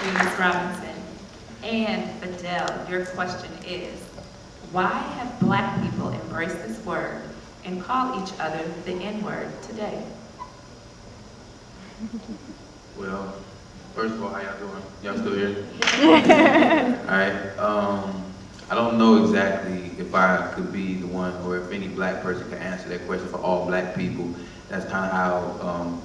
you, Ms. Robinson. And Fidel, your question is, why have Black people embraced this word and call each other the N-word today? Well, first of all, how y'all doing? Y'all still here? Alright, I don't know exactly if I could be the one or if any Black person can answer that question for all Black people. That's kind of how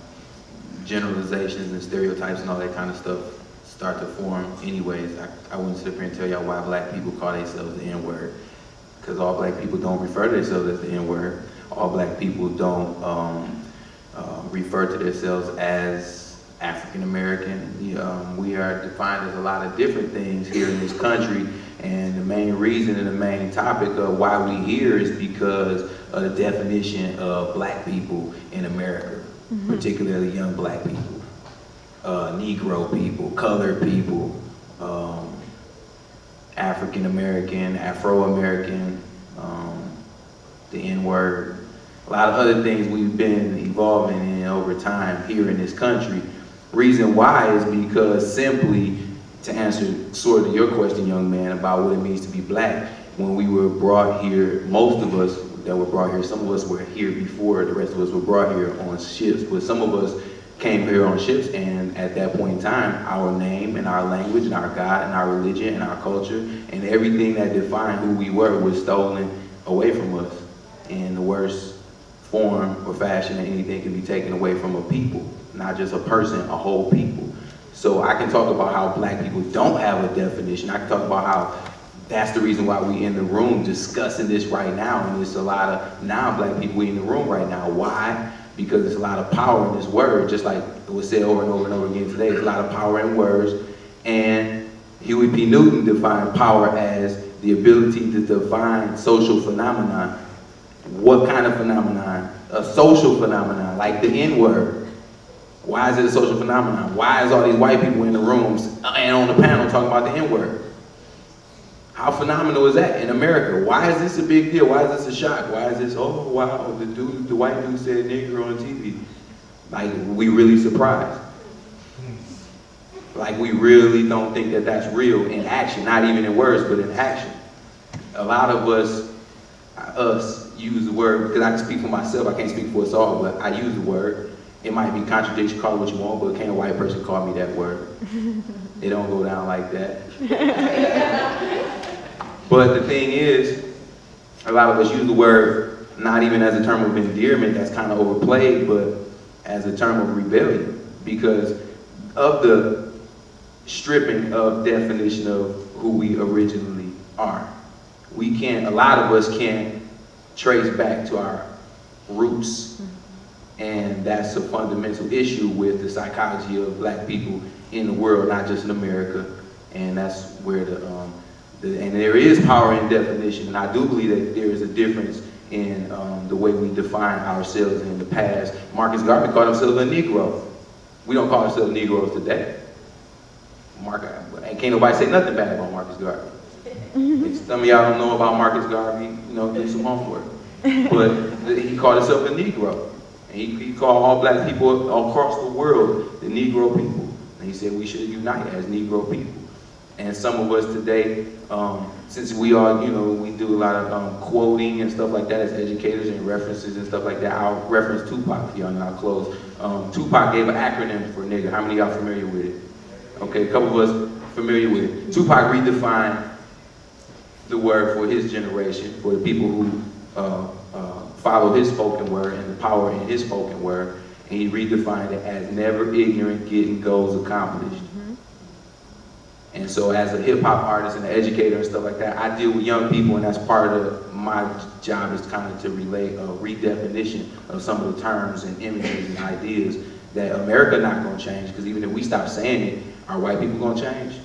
generalizations and stereotypes and all that kind of stuff start to form anyways. I wouldn't sit up here and tell y'all why Black people call themselves the N-word, because all Black people don't refer to themselves as the N-word. All Black people don't refer to themselves as African American. We are defined as a lot of different things here in this country, and the main reason and the main topic of why we here is because of the definition of Black people in America, particularly young Black people, Negro people, colored people, African American, Afro American, the N-word. A lot of other things we've been evolving in over time here in this country. Reason why is because simply, to answer sort of your question, young man, about what it means to be Black, when we were brought here, most of us that were brought here, some of us were here before, the rest of us were brought here on ships, but some of us came here on ships, and at that point in time, our name and our language and our God and our religion and our culture and everything that defined who we were was stolen away from us in the worst form or fashion that anything can be taken away from a people, not just a person, a whole people. So I can talk about how Black people don't have a definition. I can talk about how that's the reason why we in the room discussing this right now, and there's a lot of non-Black people in the room right now. Why? Because there's a lot of power in this word, just like it was said over and over and over again today. There's a lot of power in words, and Huey P. Newton defined power as the ability to define social phenomenon. What kind of phenomenon? A social phenomenon, like the N-word. Why is it a social phenomenon? Why is all these white people in the rooms and on the panel talking about the N-word? How phenomenal is that in America? Why is this a big deal? Why is this a shock? Why is this, oh wow, the white dude said Negro on TV. Like, we really surprised. Like, we really don't think that that's real in action, not even in words, but in action. A lot of us use the word, because I can speak for myself, I can't speak for us all, but I use the word. It might be contradiction, call it what you want, but can't a white person call me that word? It don't go down like that. But the thing is, a lot of us use the word not even as a term of endearment, that's kind of overplayed, but as a term of rebellion, because of the stripping of definition of who we originally are. We can't, a lot of us can't trace back to our roots. And that's a fundamental issue with the psychology of Black people in the world, not just in America. And that's where and there is power in definition. And I do believe that there is a difference in the way we define ourselves in the past. Marcus Garvey called himself a Negro. We don't call ourselves Negroes today. And can't nobody say nothing bad about Marcus Garvey. If some of y'all don't know about Marcus Garvey, you know, do some homework. But he called himself a Negro. And he called all Black people across the world the Negro people. And he said we should unite as Negro people. And some of us today, since we are, you know, we do a lot of quoting and stuff like that as educators and references and stuff like that. I'll reference Tupac here and I'll close. Tupac gave an acronym for nigga. How many of y'all familiar with it? Okay, a couple of us familiar with it. Tupac redefined the word for his generation, for the people who follow his spoken word and the power in his spoken word, and he redefined it as never ignorant, getting goals accomplished. And so as a hip hop artist and an educator and stuff like that, I deal with young people, and that's part of my job, is kind of to relay a redefinition of some of the terms and images and ideas that America not gonna change, because even if we stop saying it, are white people gonna change?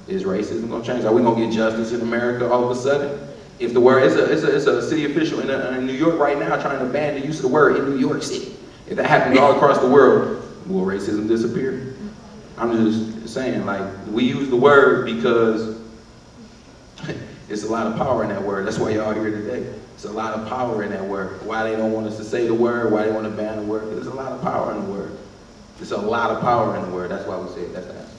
Is racism gonna change? Are we gonna get justice in America all of a sudden? If the word, it's a city official in New York right now trying to ban the use of the word in New York City. If that happens all across the world, will racism disappear? I'm just saying, like, we use the word because it's a lot of power in that word. That's why y'all here today. It's a lot of power in that word. Why they don't want us to say the word, why they want to ban the word, there's a lot of power in the word. There's a lot of power in the word. That's why we say it. That's the answer.